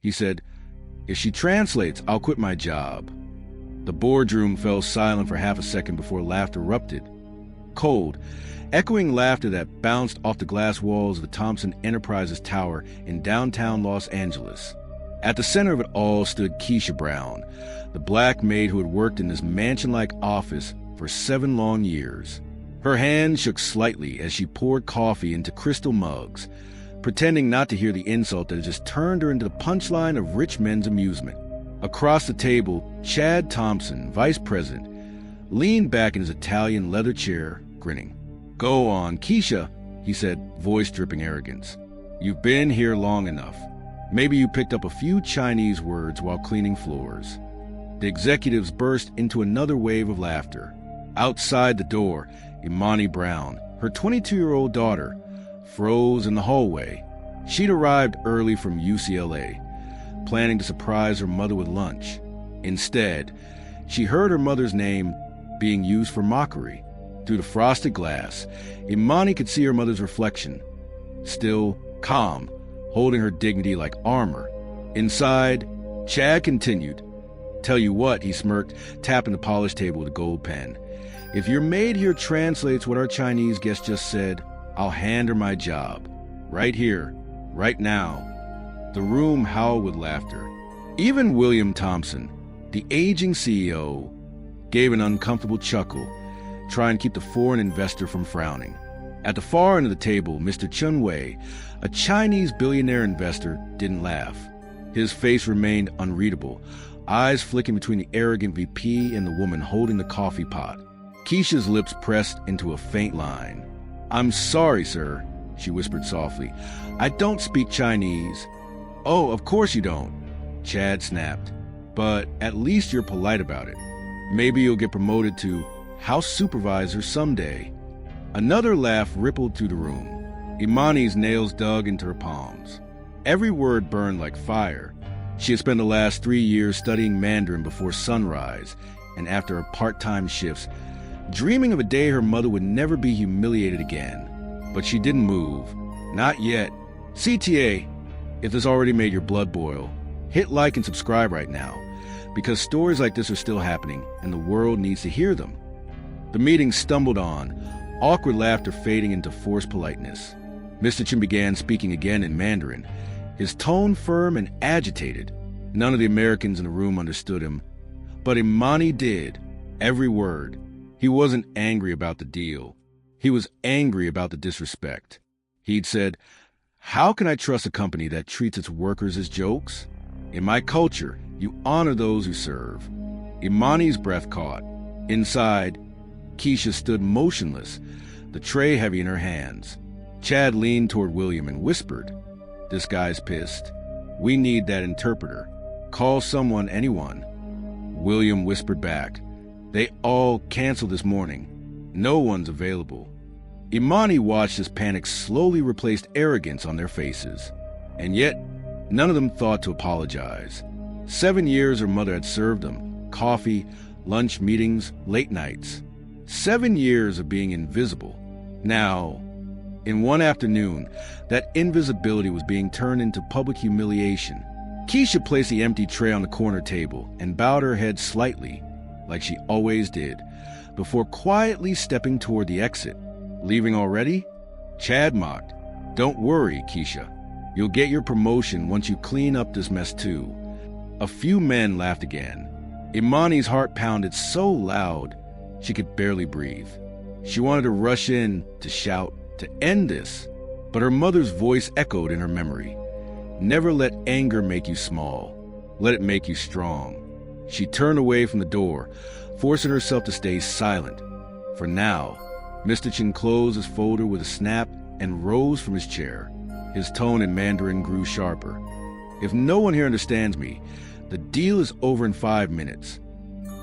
He said, "If she translates, I'll quit my job." The boardroom fell silent for half a second before laughter erupted. Cold, echoing laughter that bounced off the glass walls of the Thompson Enterprises Tower in downtown Los Angeles. At the center of it all stood Keisha Brown, the black maid who had worked in this mansion-like office for 7 long years. Her hand shook slightly as she poured coffee into crystal mugs, pretending not to hear the insult that had just turned her into the punchline of rich men's amusement. Across the table, Chad Thompson, vice president, leaned back in his Italian leather chair, grinning. "Go on, Keisha," he said, voice dripping arrogance. "You've been here long enough. Maybe you picked up a few Chinese words while cleaning floors." The executives burst into another wave of laughter. Outside the door, Imani Brown, her 22-year-old daughter, froze in the hallway. She'd arrived early from UCLA, planning to surprise her mother with lunch. Instead, she heard her mother's name being used for mockery. Through the frosted glass, Imani could see her mother's reflection, still calm, holding her dignity like armor. Inside, Chad continued. "Tell you what," he smirked, tapping the polished table with a gold pen. "If your maid here translates what our Chinese guest just said, I'll hand her my job. Right here, right now." The room howled with laughter. Even William Thompson, the aging CEO, gave an uncomfortable chuckle, trying to keep the foreign investor from frowning. At the far end of the table, Mr. Chun Wei, a Chinese billionaire investor, didn't laugh. His face remained unreadable, eyes flicking between the arrogant VP and the woman holding the coffee pot. Keisha's lips pressed into a faint line. "I'm sorry, sir," she whispered softly. "I don't speak Chinese." "Oh, of course you don't," Chad snapped. "But at least you're polite about it. Maybe you'll get promoted to house supervisor someday." Another laugh rippled through the room. Imani's nails dug into her palms. Every word burned like fire. She had spent the last 3 years studying Mandarin before sunrise and after her part-time shifts, dreaming of a day her mother would never be humiliated again. But she didn't move. Not yet. CTA, if this already made your blood boil, hit like and subscribe right now, because stories like this are still happening and the world needs to hear them. The meeting stumbled on, awkward laughter fading into forced politeness. Mr. Chin began speaking again in Mandarin, his tone firm and agitated. None of the Americans in the room understood him, but Imani did, every word. He wasn't angry about the deal. He was angry about the disrespect. He'd said, "How can I trust a company that treats its workers as jokes? In my culture, you honor those who serve." Imani's breath caught. Inside, Keisha stood motionless, the tray heavy in her hands. Chad leaned toward William and whispered, "This guy's pissed. We need that interpreter. Call someone, anyone." William whispered back, "They all canceled this morning. No one's available." Imani watched as panic slowly replaced arrogance on their faces. And yet, none of them thought to apologize. 7 years her mother had served them, coffee, lunch meetings, late nights. 7 years of being invisible. Now, in one afternoon, that invisibility was being turned into public humiliation. Keisha placed the empty tray on the corner table and bowed her head slightly, like she always did, before quietly stepping toward the exit. "Leaving already?" Chad mocked. "Don't worry, Keisha. You'll get your promotion once you clean up this mess too." A few men laughed again. Imani's heart pounded so loud she could barely breathe. She wanted to rush in, to shout, to end this, but her mother's voice echoed in her memory. "Never let anger make you small. Let it make you strong." She turned away from the door, forcing herself to stay silent. For now, Mr. Chin closed his folder with a snap and rose from his chair. His tone in Mandarin grew sharper. "If no one here understands me, the deal is over in 5 minutes."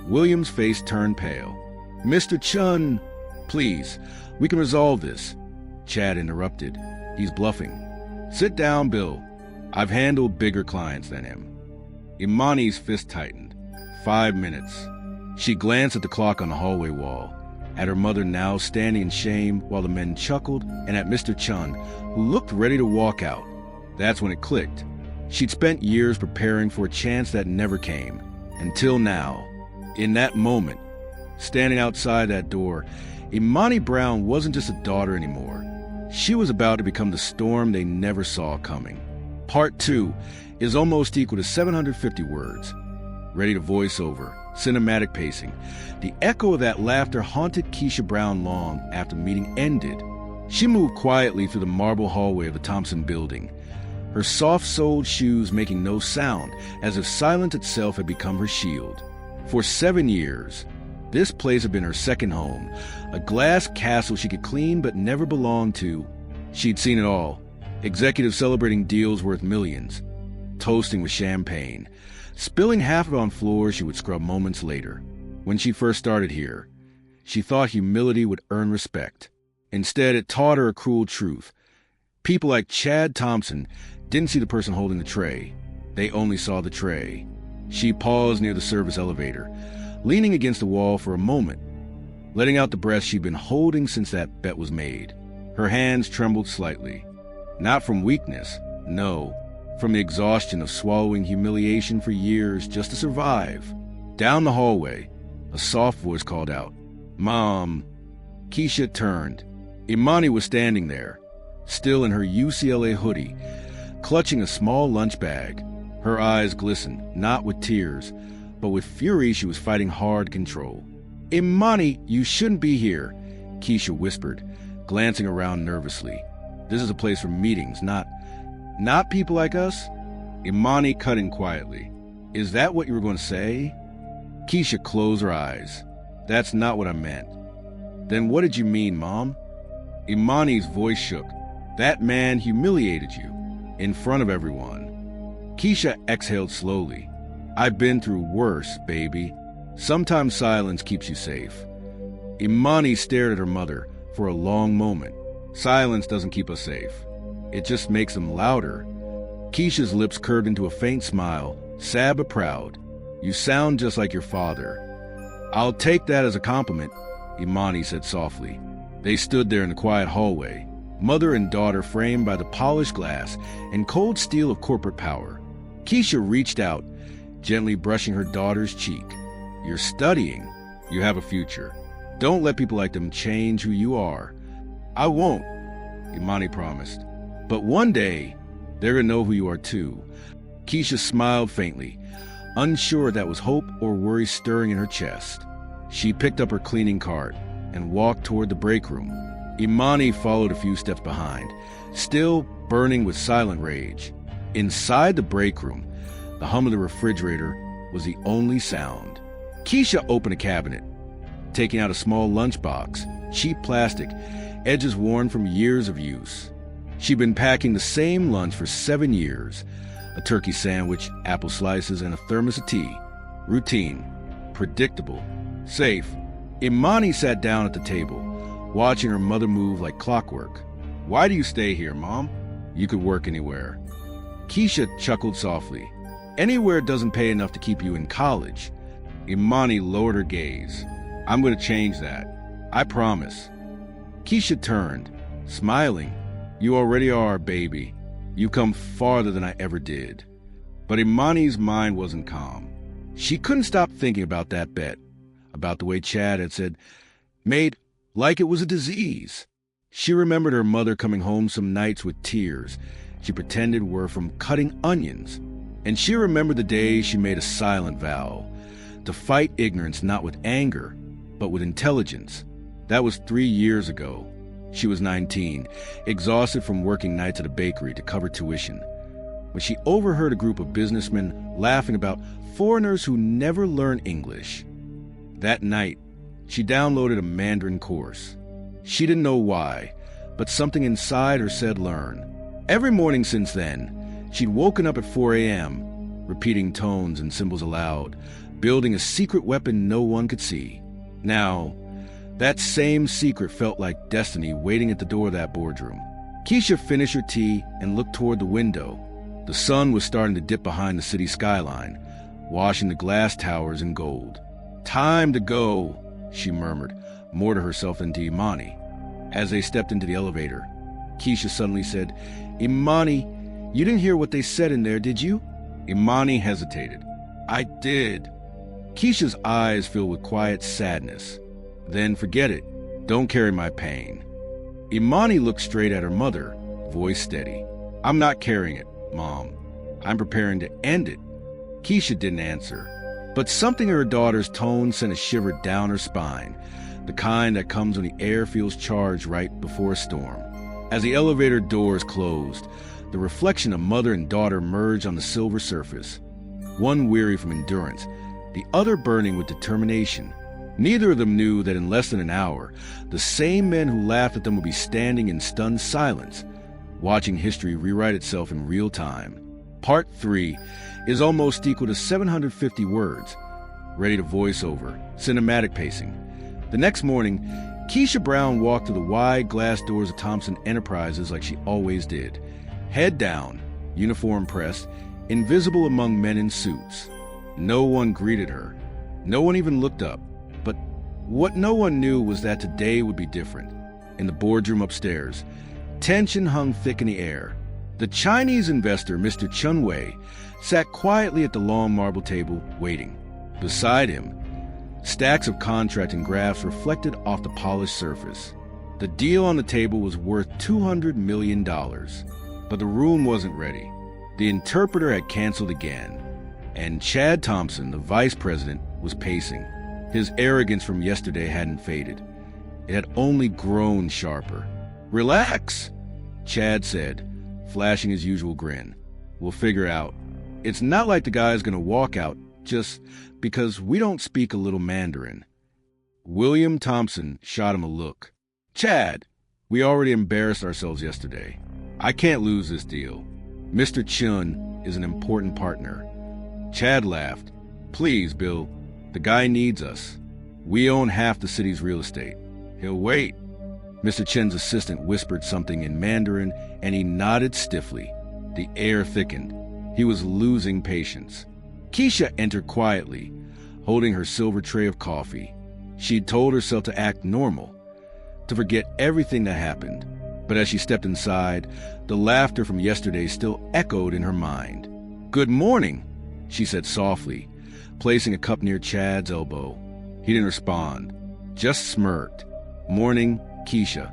William's face turned pale. "Mr. Chun, please, we can resolve this." Chad interrupted. "He's bluffing." "Sit down, Bill. I've handled bigger clients than him." Imani's fist tightened. 5 minutes. She glanced at the clock on the hallway wall, at her mother now standing in shame while the men chuckled, and at Mr. Chun, who looked ready to walk out. That's when it clicked. She'd spent years preparing for a chance that never came, until now. In that moment, standing outside that door, Imani Brown wasn't just a daughter anymore. She was about to become the storm they never saw coming. Part 2 is almost equal to 750 words. Ready to voice over, cinematic pacing. The echo of that laughter haunted Keisha Brown long after the meeting ended. She moved quietly through the marble hallway of the Thompson building, her soft-soled shoes making no sound, as if silence itself had become her shield. For 7 years, this place had been her second home, a glass castle she could clean but never belonged to. She'd seen it all. Executives celebrating deals worth millions, toasting with champagne, spilling half of it on floors she would scrub moments later. When she first started here, she thought humility would earn respect. Instead, it taught her a cruel truth. People like Chad Thompson didn't see the person holding the tray. They only saw the tray. She paused near the service elevator, leaning against the wall for a moment, letting out the breath she'd been holding since that bet was made. Her hands trembled slightly. Not from weakness, no, from the exhaustion of swallowing humiliation for years just to survive. Down the hallway, a soft voice called out, "Mom." Keisha turned. Imani was standing there, still in her UCLA hoodie, clutching a small lunch bag. Her eyes glistened, not with tears, but with fury she was fighting hard to control. "Imani, you shouldn't be here," Keisha whispered, glancing around nervously. "This is a place for meetings, not people like us." Imani cut in quietly. "Is that what you were going to say?" Keisha closed her eyes. "That's not what I meant." "Then what did you mean, Mom?" Imani's voice shook. "That man humiliated you, in front of everyone." Keisha exhaled slowly. "I've been through worse, baby. Sometimes silence keeps you safe." Imani stared at her mother for a long moment. "Silence doesn't keep us safe. It just makes them louder." Keisha's lips curved into a faint smile, sad but proud. "You sound just like your father." "I'll take that as a compliment," Imani said softly. They stood there in the quiet hallway, mother and daughter framed by the polished glass and cold steel of corporate power. Keisha reached out, gently brushing her daughter's cheek. "You're studying. You have a future. Don't let people like them change who you are." "I won't," Imani promised. "But one day, they're gonna know who you are too." Keisha smiled faintly, unsure if that was hope or worry stirring in her chest. She picked up her cleaning cart and walked toward the break room. Imani followed a few steps behind, still burning with silent rage. Inside the break room, the hum of the refrigerator was the only sound. Keisha opened a cabinet, taking out a small lunchbox, cheap plastic, edges worn from years of use. She'd been packing the same lunch for 7 years, a turkey sandwich, apple slices, and a thermos of tea. Routine, predictable, safe. Imani sat down at the table, watching her mother move like clockwork. "Why do you stay here, Mom? You could work anywhere." Keisha chuckled softly. "Anywhere doesn't pay enough to keep you in college." Imani lowered her gaze. "I'm going to change that. I promise." Keisha turned, smiling. "You already are, baby. You've come farther than I ever did." But Imani's mind wasn't calm. She couldn't stop thinking about that bet, about the way Chad had said, "Maid," like it was a disease. She remembered her mother coming home some nights with tears she pretended were from cutting onions. And she remembered the days she made a silent vow to fight ignorance not with anger, but with intelligence. That was 3 years ago. She was 19, exhausted from working nights at a bakery to cover tuition, when she overheard a group of businessmen laughing about foreigners who never learn English. That night, she downloaded a Mandarin course. She didn't know why, but something inside her said learn. Every morning since then, she'd woken up at 4 a.m., repeating tones and symbols aloud, building a secret weapon no one could see. Now, that same secret felt like destiny waiting at the door of that boardroom. Keisha finished her tea and looked toward the window. The sun was starting to dip behind the city skyline, washing the glass towers in gold. "Time to go," she murmured, more to herself than to Imani. As they stepped into the elevator, Keisha suddenly said, "Imani, You didn't hear what they said in there, did you? Imani hesitated. I did. Keisha's eyes filled with quiet sadness. Then forget it. Don't carry my pain. Imani looked straight at her mother, voice steady. I'm not carrying it, Mom. I'm preparing to end it. Keisha didn't answer, but something in her daughter's tone sent a shiver down her spine, the kind that comes when the air feels charged right before a storm. As the elevator doors closed, the reflection of mother and daughter merged on the silver surface, one weary from endurance, the other burning with determination. Neither of them knew that in less than an hour, the same men who laughed at them would be standing in stunned silence, watching history rewrite itself in real time. Part 3 is almost equal to 750 words, ready to voice over, cinematic pacing. The next morning, Keisha Brown walked through the wide glass doors of Thompson Enterprises like she always did. Head down, uniform pressed, invisible among men in suits. No one greeted her. No one even looked up. But what no one knew was that today would be different. In the boardroom upstairs, tension hung thick in the air. The Chinese investor, Mr. Chun Wei, sat quietly at the long marble table, waiting. Beside him, stacks of contract and graphs reflected off the polished surface. The deal on the table was worth $200 million, but the room wasn't ready. The interpreter had canceled again, and Chad Thompson, the vice president, was pacing. His arrogance from yesterday hadn't faded. It had only grown sharper. Relax, Chad said, flashing his usual grin. We'll figure out. It's not like the guy's gonna walk out just because we don't speak a little Mandarin. William Thompson shot him a look. Chad, we already embarrassed ourselves yesterday. I can't lose this deal. Mr. Chun is an important partner. Chad laughed. Please, Bill. The guy needs us. We own half the city's real estate. He'll wait. Mr. Chen's assistant whispered something in Mandarin, and he nodded stiffly. The air thickened. He was losing patience. Keisha entered quietly, holding her silver tray of coffee. She'd told herself to act normal, to forget everything that happened. But as she stepped inside, the laughter from yesterday still echoed in her mind. Good morning, she said softly, placing a cup near Chad's elbow. He didn't respond, just smirked. Morning, Keisha.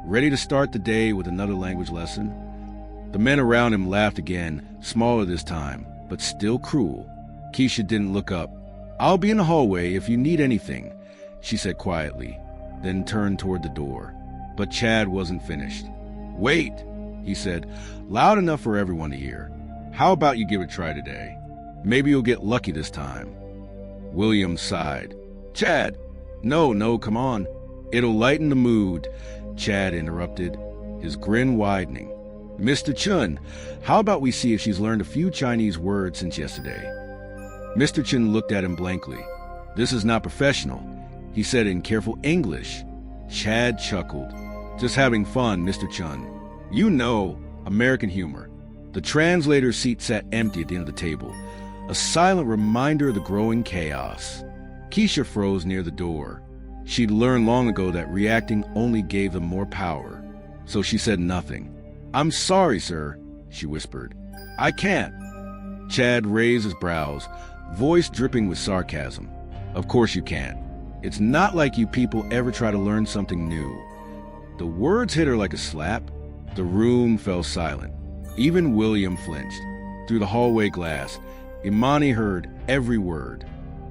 Ready to start the day with another language lesson? The men around him laughed again, smaller this time, but still cruel. Keisha didn't look up. I'll be in the hallway if you need anything, she said quietly, then turned toward the door. But Chad wasn't finished. Wait, he said, loud enough for everyone to hear. How about you give it a try today? Maybe you'll get lucky this time. William sighed. Chad, no, come on. It'll lighten the mood, Chad interrupted, his grin widening. Mr. Chun, how about we see if she's learned a few Chinese words since yesterday? Mr. Chun looked at him blankly. This is not professional, he said in careful English. Chad chuckled. Just having fun, Mr. Chun. You know, American humor. The translator's seat sat empty at the end of the table, a silent reminder of the growing chaos. Keisha froze near the door. She'd learned long ago that reacting only gave them more power, so she said nothing. I'm sorry, sir, she whispered. I can't. Chad raised his brows, voice dripping with sarcasm. Of course you can't. It's not like you people ever try to learn something new. The words hit her like a slap. The room fell silent. Even William flinched. Through the hallway glass, Imani heard every word.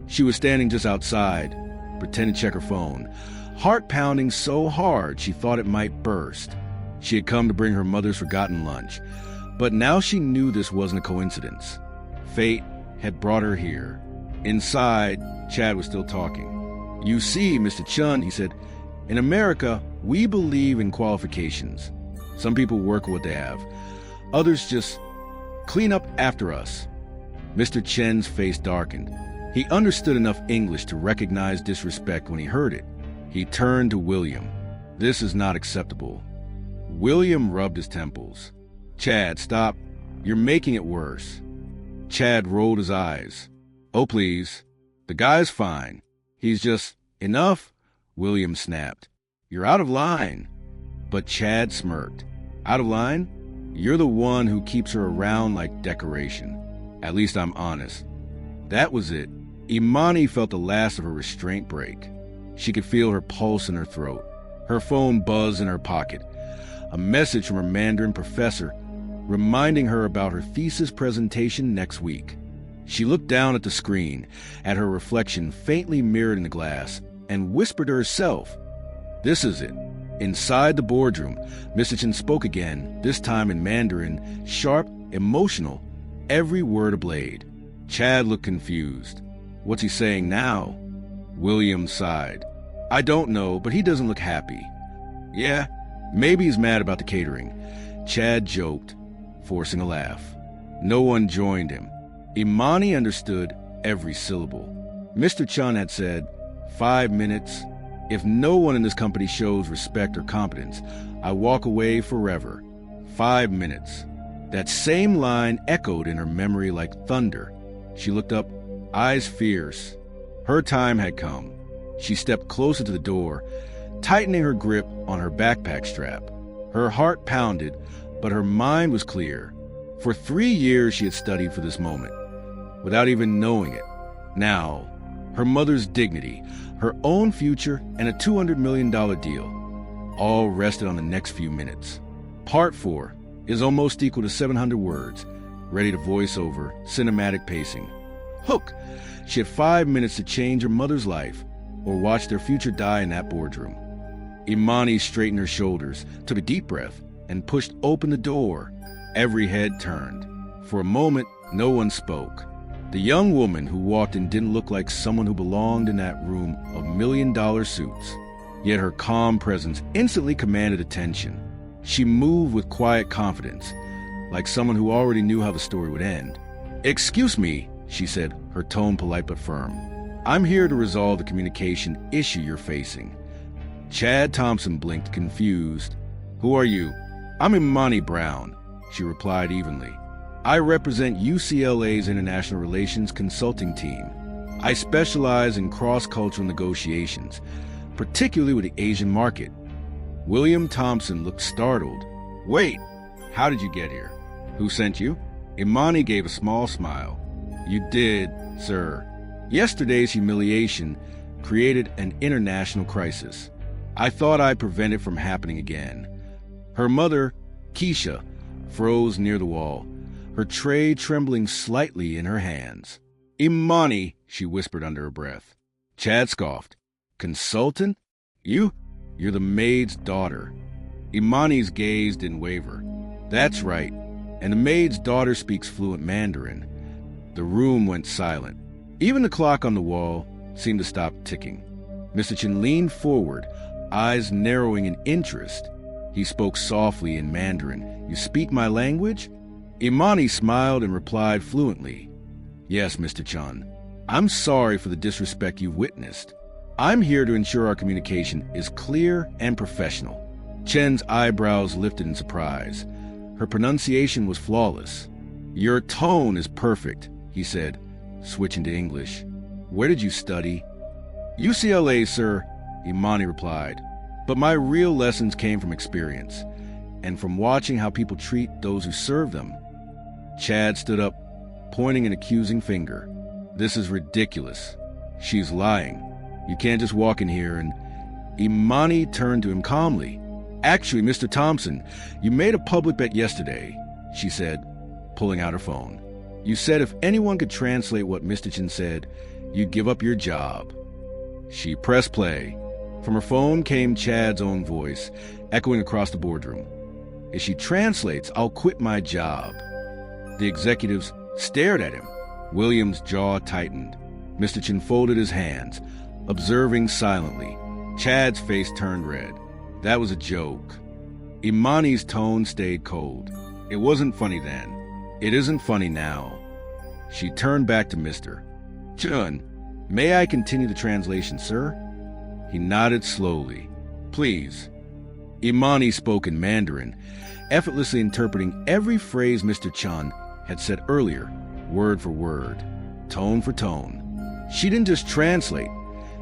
She was standing just outside, pretending to check her phone, heart pounding so hard she thought it might burst. She had come to bring her mother's forgotten lunch, but now she knew this wasn't a coincidence. Fate had brought her here. Inside, Chad was still talking. You see, Mr. Chun, he said, in America, we believe in qualifications. Some people work with what they have. Others just clean up after us. Mr. Chen's face darkened. He understood enough English to recognize disrespect when he heard it. He turned to William. This is not acceptable. William rubbed his temples. Chad, stop. You're making it worse. Chad rolled his eyes. Oh, please. The guy's fine. He's just... Enough, William snapped. You're out of line. But Chad smirked. Out of line? You're the one who keeps her around like decoration. At least I'm honest. That was it. Imani felt the last of her restraint break. She could feel her pulse in her throat. Her phone buzzed in her pocket. A message from her Mandarin professor reminding her about her thesis presentation next week. She looked down at the screen, at her reflection faintly mirrored in the glass, and whispered to herself, "This is it." Inside the boardroom, Mr. Chen spoke again, this time in Mandarin, sharp, emotional, every word a blade. Chad looked confused. What's he saying now? William sighed. I don't know, but he doesn't look happy. Yeah, maybe he's mad about the catering. Chad joked, forcing a laugh. No one joined him. Imani understood every syllable. Mr. Chun had said, 5 minutes. If no one in this company shows respect or competence, I walk away forever. 5 minutes. That same line echoed in her memory like thunder. She looked up, eyes fierce. Her time had come. She stepped closer to the door, tightening her grip on her backpack strap. Her heart pounded, but her mind was clear. For 3 years she had studied for this moment, without even knowing it. Now, her mother's dignity, her own future, and a $200 million deal all rested on the next few minutes. Part 4 is almost equal to 700 words, ready to voice over, cinematic pacing. Hook! She had 5 minutes to change her mother's life or watch their future die in that boardroom. Imani straightened her shoulders, took a deep breath, and pushed open the door. Every head turned. For a moment, no one spoke. The young woman who walked in didn't look like someone who belonged in that room of million-dollar suits. Yet her calm presence instantly commanded attention. She moved with quiet confidence, like someone who already knew how the story would end. Excuse me, she said, her tone polite but firm. I'm here to resolve the communication issue you're facing. Chad Thompson blinked, confused. Who are you? I'm Imani Brown, she replied evenly. I represent UCLA's International Relations Consulting Team. I specialize in cross-cultural negotiations, particularly with the Asian market. William Thompson looked startled. Wait, how did you get here? Who sent you? Imani gave a small smile. You did, sir. Yesterday's humiliation created an international crisis. I thought I'd prevent it from happening again. Her mother, Keisha, froze near the wall, her tray trembling slightly in her hands. Imani, she whispered under her breath. Chad scoffed. Consultant? You're the maid's daughter. Imani's gaze didn't waver. That's right, and the maid's daughter speaks fluent Mandarin. The room went silent. Even the clock on the wall seemed to stop ticking. Mr. Chen leaned forward, eyes narrowing in interest. He spoke softly in Mandarin. You speak my language? Imani smiled and replied fluently. Yes, Mr. Chun. I'm sorry for the disrespect you've witnessed. I'm here to ensure our communication is clear and professional. Chen's eyebrows lifted in surprise. Her pronunciation was flawless. Your tone is perfect, he said, switching to English. Where did you study? UCLA, sir, Imani replied. But my real lessons came from experience, and from watching how people treat those who serve them. Chad stood up, pointing an accusing finger. This is ridiculous. She's lying. You can't just walk in here and... Imani turned to him calmly. Actually, Mr. Thompson, you made a public bet yesterday, she said, pulling out her phone. You said if anyone could translate what Mr. Chen said, you'd give up your job. She pressed play. From her phone came Chad's own voice, echoing across the boardroom. If she translates, I'll quit my job. The executives stared at him. William's jaw tightened. Mr. Chen folded his hands, observing silently. Chad's face turned red. That was a joke. Imani's tone stayed cold. It wasn't funny then. It isn't funny now. She turned back to Mr. Chun, may I continue the translation, sir? He nodded slowly. Please. Imani spoke in Mandarin, effortlessly interpreting every phrase Mr. Chun had said earlier, word for word, tone for tone. She didn't just translate.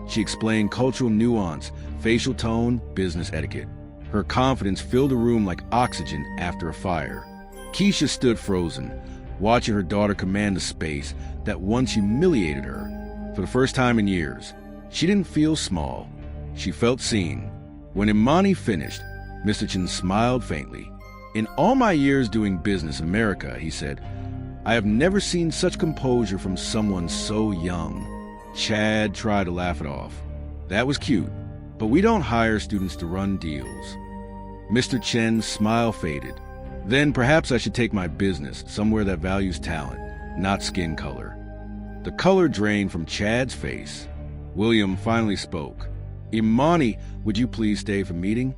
She explained cultural nuance, facial tone, business etiquette. Her confidence filled the room like oxygen after a fire. Keisha stood frozen, watching her daughter command the space that once humiliated her. For the first time in years, she didn't feel small. She felt seen. When Imani finished, Mr. Chen smiled faintly. "In all my years doing business in America," he said, "I have never seen such composure from someone so young." Chad tried to laugh it off. "That was cute, but we don't hire students to run deals." Mr. Chen's smile faded. "Then perhaps I should take my business somewhere that values talent, not skin color." The color drained from Chad's face. William finally spoke. "Imani, would you please stay for meeting?"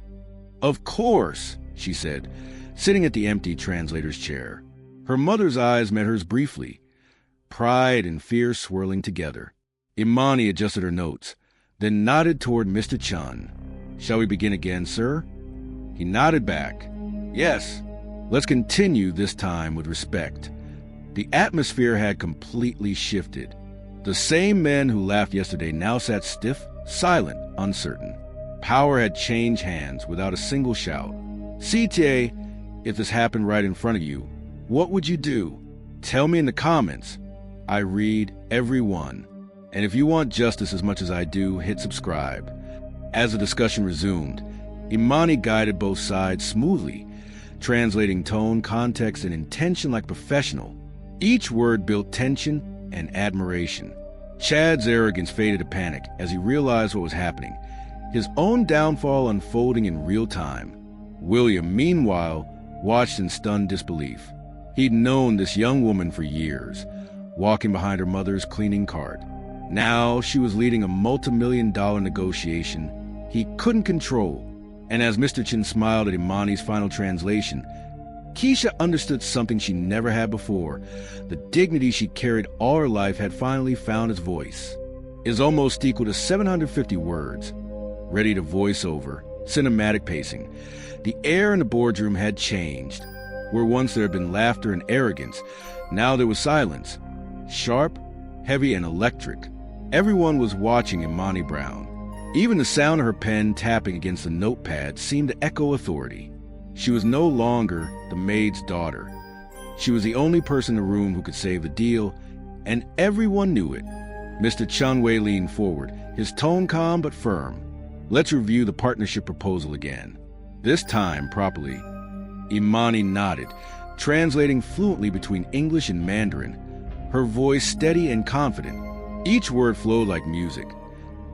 "Of course," she said, sitting at the empty translator's chair. Her mother's eyes met hers briefly, pride and fear swirling together. Imani adjusted her notes, then nodded toward Mr. Chun. "Shall we begin again, sir?" He nodded back. "Yes. Let's continue this time with respect." The atmosphere had completely shifted. The same men who laughed yesterday now sat stiff, silent, uncertain. Power had changed hands without a single shout. "CTA, if this happened right in front of you, what would you do? Tell me in the comments. I read every one. And if you want justice as much as I do, hit subscribe." As the discussion resumed, Imani guided both sides smoothly, translating tone, context, and intention like a professional. Each word built tension and admiration. Chad's arrogance faded to panic as he realized what was happening, his own downfall unfolding in real time. William, meanwhile, watched in stunned disbelief. He'd known this young woman for years, walking behind her mother's cleaning cart. Now she was leading a multi-million-dollar negotiation he couldn't control. And as Mr. Chen smiled at Imani's final translation, Keisha understood something she never had before. The dignity she carried all her life had finally found its voice. Is almost equal to 750 words, ready to voice over, cinematic pacing. The air in the boardroom had changed. Where once there had been laughter and arrogance, now there was silence. Sharp, heavy, and electric. Everyone was watching Imani Brown. Even the sound of her pen tapping against the notepad seemed to echo authority. She was no longer the maid's daughter. She was the only person in the room who could save the deal, and everyone knew it. Mr. Chunwei leaned forward, his tone calm but firm. "Let's review the partnership proposal again. This time properly." Imani nodded, translating fluently between English and Mandarin, her voice steady and confident. Each word flowed like music,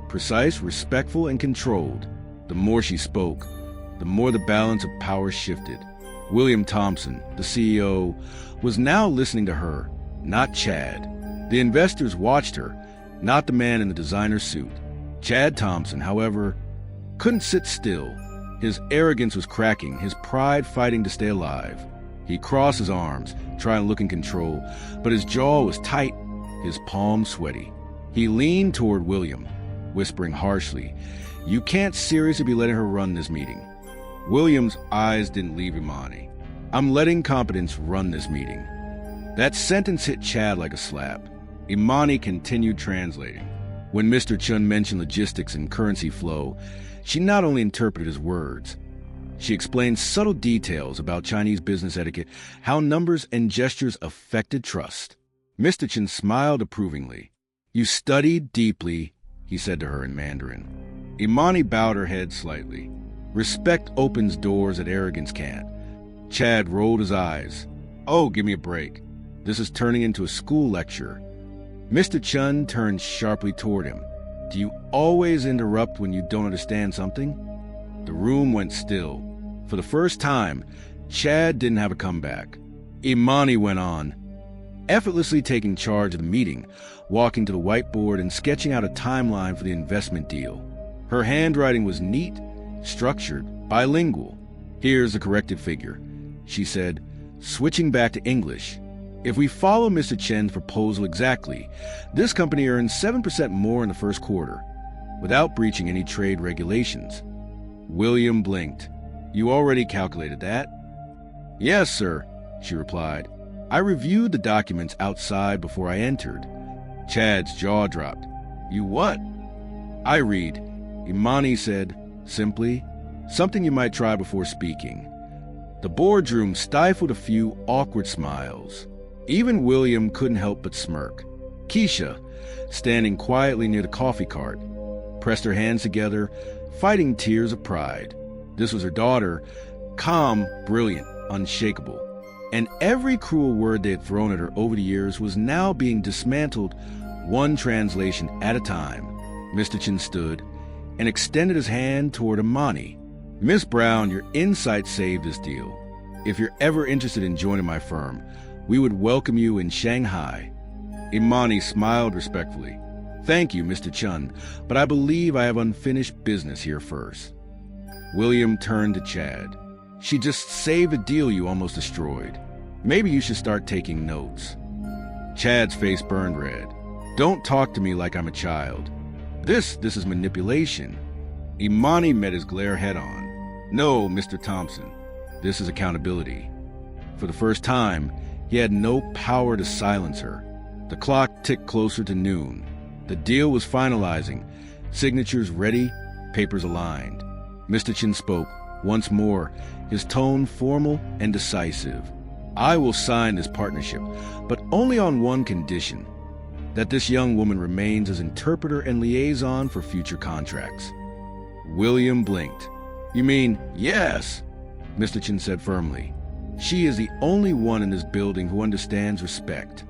precise, respectful, and controlled. The more she spoke, the more the balance of power shifted. William Thompson, the CEO, was now listening to her, not Chad. The investors watched her, not the man in the designer suit. Chad Thompson, however, couldn't sit still. His arrogance was cracking, his pride fighting to stay alive. He crossed his arms, trying to look in control, but his jaw was tight, his palms sweaty. He leaned toward William, whispering harshly, "You can't seriously be letting her run this meeting." William's eyes didn't leave Imani. "I'm letting competence run this meeting." That sentence hit Chad like a slap. Imani continued translating. When Mr. Chun mentioned logistics and currency flow, she not only interpreted his words, she explained subtle details about Chinese business etiquette, how numbers and gestures affected trust. Mr. Chen smiled approvingly. "You studied deeply," he said to her in Mandarin. Imani bowed her head slightly. Respect opens doors that arrogance can't. Chad rolled his eyes. "Oh, give me a break. This is turning into a school lecture." Mr. Chun turned sharply toward him. "Do you always interrupt when you don't understand something?" The room went still. For the first time, Chad didn't have a comeback. Imani went on, effortlessly taking charge of the meeting, walking to the whiteboard and sketching out a timeline for the investment deal. Her handwriting was neat, structured, bilingual. "Here's the corrected figure," she said, switching back to English. "If we follow Mr. Chen's proposal exactly, this company earns 7% more in the first quarter, without breaching any trade regulations." William blinked. "You already calculated that?" "Yes, sir," she replied. "I reviewed the documents outside before I entered." Chad's jaw dropped. "You what?" "I read," Imani said, simply, "something you might try before speaking." The boardroom stifled a few awkward smiles. Even William couldn't help but smirk. Keisha, standing quietly near the coffee cart, pressed her hands together, fighting tears of pride. This was her daughter, calm, brilliant, unshakable. And every cruel word they had thrown at her over the years was now being dismantled, one translation at a time. Mr. Chin stood and extended his hand toward Imani. Miss Brown, your insight saved this deal. If you're ever interested in joining my firm, we would welcome you in Shanghai. Imani smiled respectfully. Thank you, Mr. Chun, but I believe I have unfinished business here first. William turned to Chad. She just saved a deal you almost destroyed. Maybe you should start taking notes. Chad's face burned red. Don't talk to me like I'm a child. This is manipulation. Imani met his glare head on. No, Mr. Thompson. This is accountability. For the first time, he had no power to silence her. The clock ticked closer to noon. The deal was finalizing. Signatures ready, papers aligned. Mr. Chin spoke, once more, his tone formal and decisive. I will sign this partnership, but only on one condition, that this young woman remains as interpreter and liaison for future contracts. William blinked. You mean, yes, Mr. Chin said firmly. She is the only one in this building who understands respect.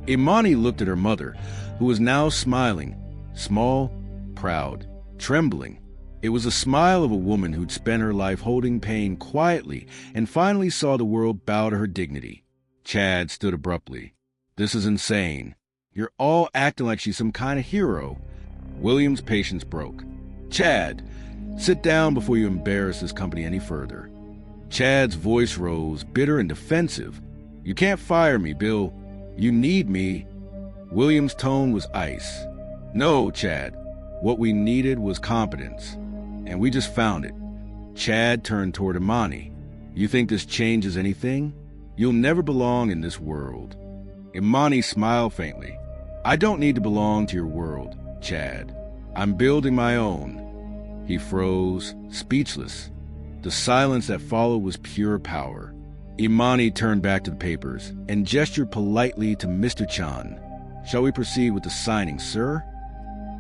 Imani looked at her mother, who was now smiling, small, proud, trembling. It was a smile of a woman who'd spent her life holding pain quietly and finally saw the world bow to her dignity. Chad stood abruptly. This is insane. You're all acting like she's some kind of hero. William's patience broke. Chad, sit down before you embarrass this company any further. Chad's voice rose, bitter and defensive. You can't fire me, Bill. You need me. William's tone was ice. No, Chad. What we needed was competence. And we just found it. Chad turned toward Imani. You think this changes anything? You'll never belong in this world. Imani smiled faintly. I don't need to belong to your world, Chad. I'm building my own. He froze, speechless. The silence that followed was pure power. Imani turned back to the papers and gestured politely to Mr. Chan. Shall we proceed with the signing, sir?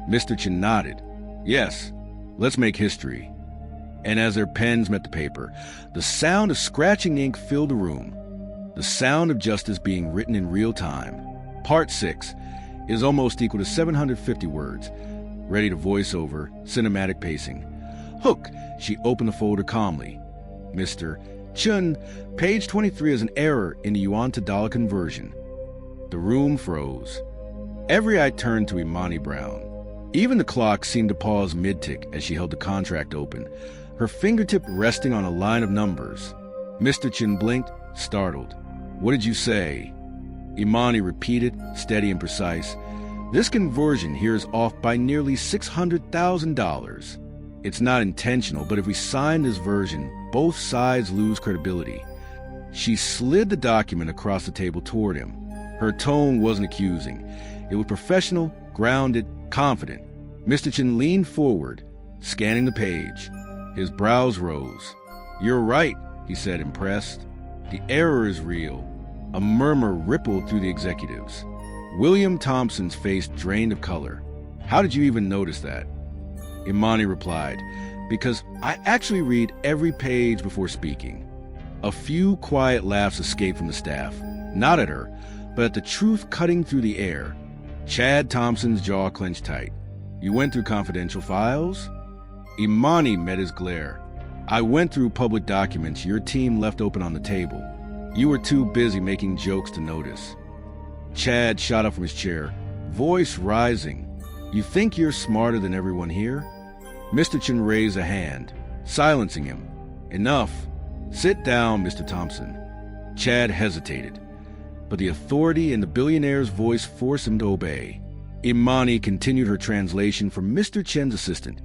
Mr. Chan nodded. Yes, let's make history. And as their pens met the paper, the sound of scratching ink filled the room. The sound of justice being written in real time. Part 6 is almost equal to 750 words. Ready to voice over, cinematic pacing. Hook, she opened the folder calmly. Mr. Chun, page 23 is an error in the yuan to dollar conversion. The room froze. Every eye turned to Imani Brown. Even the clock seemed to pause mid-tick as she held the contract open, her fingertip resting on a line of numbers. Mr. Chin blinked, startled. What did you say? Imani repeated, steady and precise. This conversion here is off by nearly $600,000. It's not intentional, but if we sign this version, both sides lose credibility. She slid the document across the table toward him. Her tone wasn't accusing. It was professional, grounded, confident. Mr. Chin leaned forward, scanning the page. His brows rose. You're right, he said, impressed. The error is real. A murmur rippled through the executives. William Thompson's face drained of color. How did you even notice that? Imani replied, because I actually read every page before speaking. A few quiet laughs escaped from the staff, not at her, but at the truth cutting through the air. Chad Thompson's jaw clenched tight. You went through confidential files? Imani met his glare. I went through public documents your team left open on the table. You were too busy making jokes to notice. Chad shot up from his chair, voice rising. You think you're smarter than everyone here? Mr. Chin raised a hand, silencing him. Enough. Sit down, Mr. Thompson. Chad hesitated, but the authority in the billionaire's voice forced him to obey. Imani continued her translation for Mr. Chen's assistant,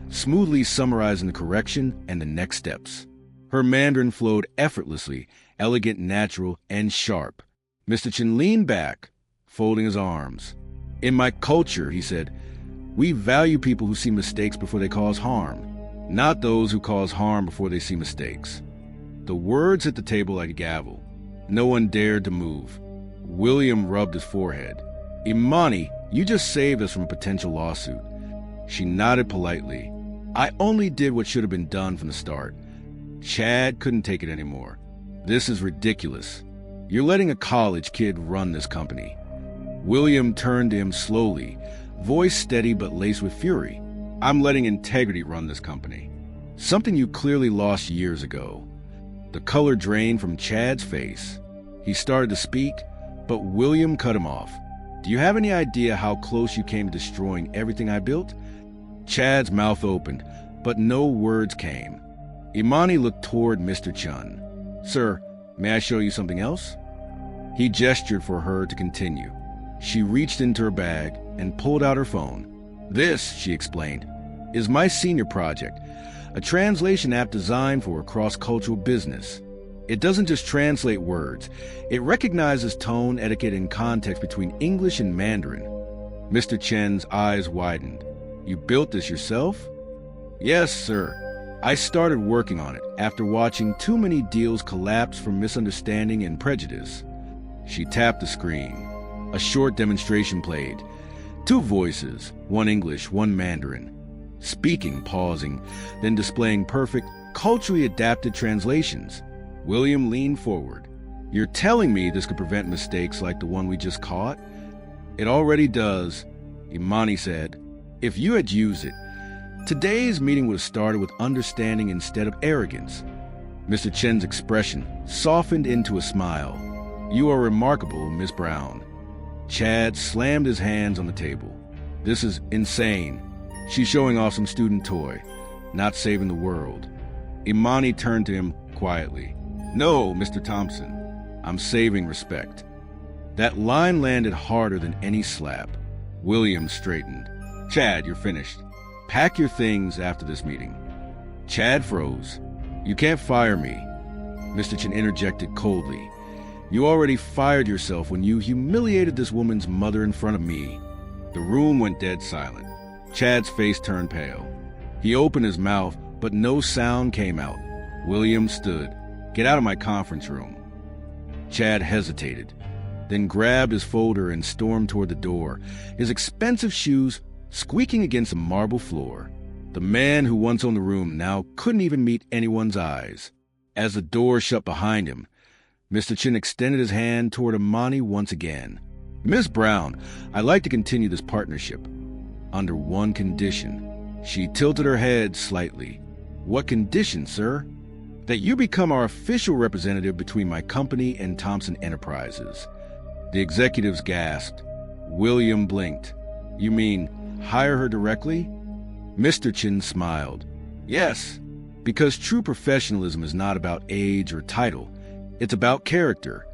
smoothly summarizing the correction and the next steps. Her Mandarin flowed effortlessly, elegant, natural, and sharp. Mr. Chen leaned back, folding his arms. In my culture, he said, we value people who see mistakes before they cause harm, not those who cause harm before they see mistakes. The words hit the table like a gavel. No one dared to move. William rubbed his forehead. Imani, you just saved us from a potential lawsuit. She nodded politely. I only did what should have been done from the start. Chad couldn't take it anymore. This is ridiculous. You're letting a college kid run this company. William turned to him slowly, voice steady but laced with fury. I'm letting integrity run this company. Something you clearly lost years ago. The color drained from Chad's face. He started to speak, but William cut him off. Do you have any idea how close you came to destroying everything I built? Chad's mouth opened, but no words came. Imani looked toward Mr. Chun. Sir, may I show you something else? He gestured for her to continue. She reached into her bag and pulled out her phone. This, she explained, is my senior project, a translation app designed for a cross-cultural business. It doesn't just translate words. It recognizes tone, etiquette, and context between English and Mandarin. Mr. Chen's eyes widened. You built this yourself? Yes, sir. I started working on it after watching too many deals collapse from misunderstanding and prejudice. She tapped the screen. A short demonstration played. 2 voices, one English, one Mandarin. Speaking, pausing, then displaying perfect, culturally adapted translations. William leaned forward. You're telling me this could prevent mistakes like the one we just caught? It already does, Imani said. If you had used it, today's meeting would have started with understanding instead of arrogance. Mr. Chen's expression softened into a smile. You are remarkable, Miss Brown. Chad slammed his hands on the table. This is insane. She's showing off some student toy, not saving the world. Imani turned to him quietly. No, Mr. Thompson, I'm saving respect. That line landed harder than any slap. William straightened. Chad, you're finished. Pack your things after this meeting. Chad froze. You can't fire me. Mr. Chen interjected coldly. You already fired yourself when you humiliated this woman's mother in front of me. The room went dead silent. Chad's face turned pale. He opened his mouth, but no sound came out. William stood. Get out of my conference room. Chad hesitated, then grabbed his folder and stormed toward the door, his expensive shoes squeaking against a marble floor. The man who once owned the room now couldn't even meet anyone's eyes. As the door shut behind him, Mr. Chen extended his hand toward Imani once again. Miss Brown, I'd like to continue this partnership. Under one condition. She tilted her head slightly. What condition, sir? That you become our official representative between my company and Thompson Enterprises. The executives gasped. William blinked. You mean hire her directly? Mr. Chin smiled. Yes, because true professionalism is not about age or title. It's about character.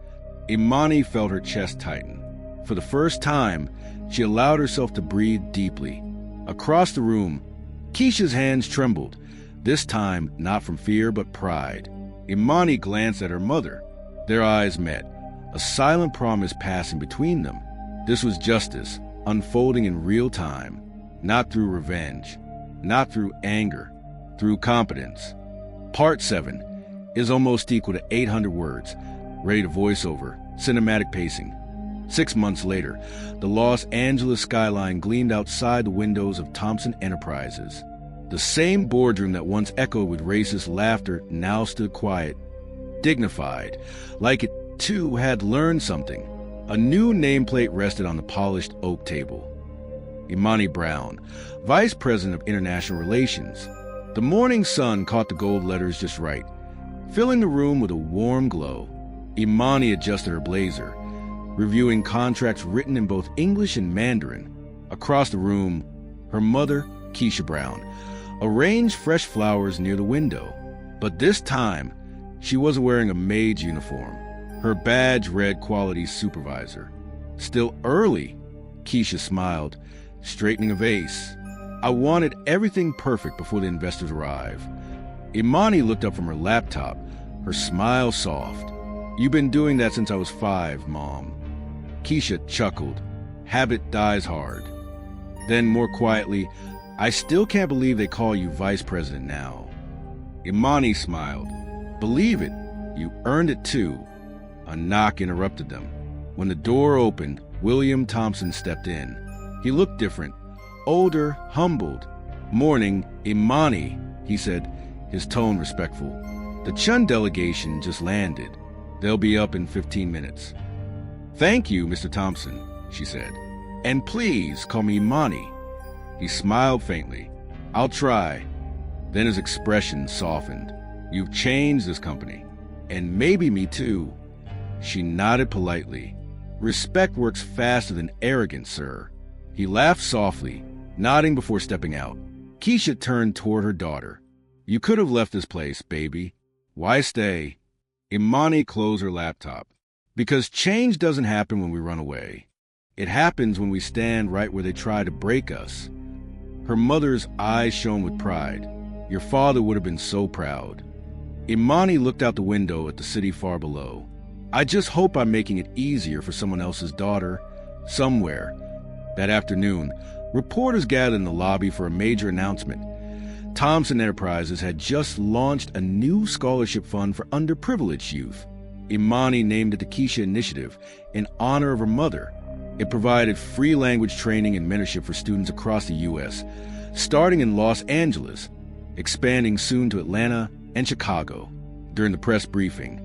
Imani felt her chest tighten. For the first time, she allowed herself to breathe deeply. Across the room, Keisha's hands trembled, this time not from fear but pride. Imani glanced at her mother. Their eyes met, a silent promise passing between them. This was justice, unfolding in real time, not through revenge, not through anger, through competence. Part 7 is almost equal to 800 words, ready to voiceover, cinematic pacing. 6 months later, the Los Angeles skyline gleamed outside the windows of Thompson Enterprises. The same boardroom that once echoed with racist laughter now stood quiet, dignified, like it too had learned something. A new nameplate rested on the polished oak table. Imani Brown, Vice President of International Relations. The morning sun caught the gold letters just right, filling the room with a warm glow. Imani adjusted her blazer, reviewing contracts written in both English and Mandarin. Across the room, her mother, Keisha Brown, arranged fresh flowers near the window. But this time, she wasn't wearing a maid's uniform. Her badge read Quality Supervisor. Still early, Keisha smiled, straightening a vase. I wanted everything perfect before the investors arrive. Imani looked up from her laptop, her smile soft. You've been doing that since I was 5, Mom. Keisha chuckled. Habit dies hard. Then, more quietly, I still can't believe they call you Vice President now. Imani smiled. Believe it, you earned it too. A knock interrupted them. When the door opened, William Thompson stepped in. He looked different, older, humbled. "Morning, Imani," he said, his tone respectful. "The Chun delegation just landed. They'll be up in 15 minutes. "Thank you, Mr. Thompson," she said. "And please call me Imani." He smiled faintly. "I'll try." Then his expression softened. "You've changed this company. And maybe me too." She nodded politely. "Respect works faster than arrogance, sir." He laughed softly, nodding before stepping out. Keisha turned toward her daughter. "You could have left this place, baby. Why stay?" Imani closed her laptop. "Because change doesn't happen when we run away. It happens when we stand right where they try to break us." Her mother's eyes shone with pride. "Your father would have been so proud." Imani looked out the window at the city far below. "I just hope I'm making it easier for someone else's daughter." Somewhere. That afternoon, reporters gathered in the lobby for a major announcement. Thompson Enterprises had just launched a new scholarship fund for underprivileged youth. Imani named it the Keisha Initiative in honor of her mother. It provided free language training and mentorship for students across the U.S., starting in Los Angeles, expanding soon to Atlanta and Chicago. During the press briefing,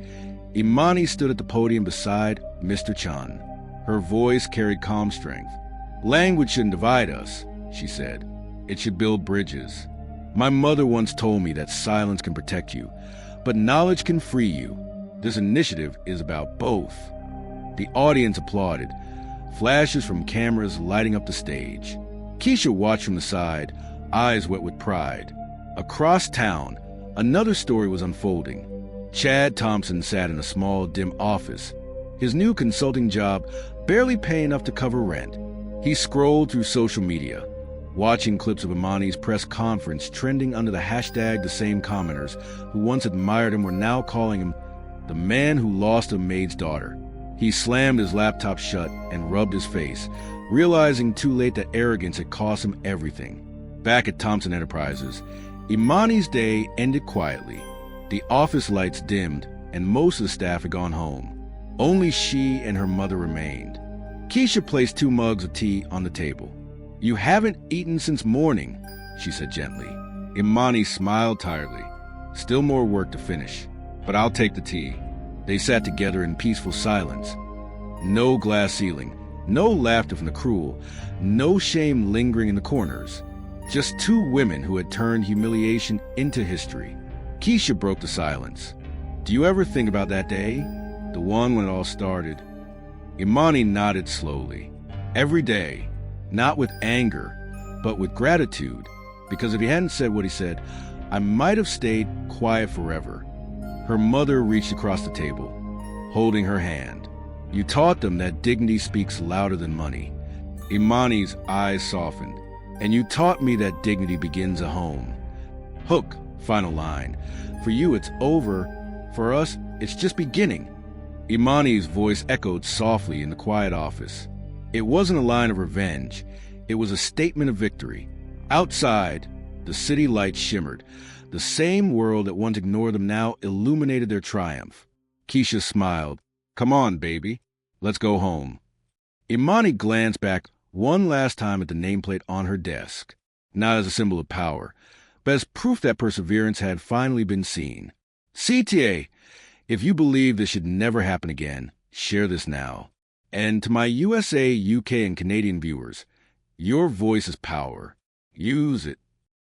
Imani stood at the podium beside Mr. Chan. Her voice carried calm strength. "Language shouldn't divide us," she said. "It should build bridges. My mother once told me that silence can protect you, but knowledge can free you. This initiative is about both." The audience applauded, flashes from cameras lighting up the stage. Keisha watched from the side, eyes wet with pride. Across town, another story was unfolding. Chad Thompson sat in a small, dim office, his new consulting job barely paying enough to cover rent. He scrolled through social media, watching clips of Imani's press conference trending under the hashtag. The same commenters who once admired him were now calling him the man who lost a maid's daughter. He slammed his laptop shut and rubbed his face, realizing too late that arrogance had cost him everything. Back at Thompson Enterprises, Imani's day ended quietly. The office lights dimmed and most of the staff had gone home. Only she and her mother remained. Keisha placed 2 mugs of tea on the table. "You haven't eaten since morning," she said gently. Imani smiled tiredly. "Still more work to finish, but I'll take the tea." They sat together in peaceful silence. No glass ceiling, no laughter from the cruel, no shame lingering in the corners. Just 2 women who had turned humiliation into history. Keisha broke the silence. "Do you ever think about that day? The one when it all started?" Imani nodded slowly. "Every day. Not with anger, but with gratitude. Because if he hadn't said what he said, I might have stayed quiet forever." Her mother reached across the table, holding her hand. "You taught them that dignity speaks louder than money." Imani's eyes softened. "And you taught me that dignity begins at home." Hook, final line. "For you, it's over. For us, it's just beginning." Imani's voice echoed softly in the quiet office. It wasn't a line of revenge. It was a statement of victory. Outside, the city lights shimmered. The same world that once ignored them now illuminated their triumph. Keisha smiled. "Come on, baby. Let's go home." Imani glanced back one last time at the nameplate on her desk, not as a symbol of power, but as proof that perseverance had finally been seen. "CTA, if you believe this should never happen again, share this now. And to my USA, UK, and Canadian viewers, your voice is power. Use it.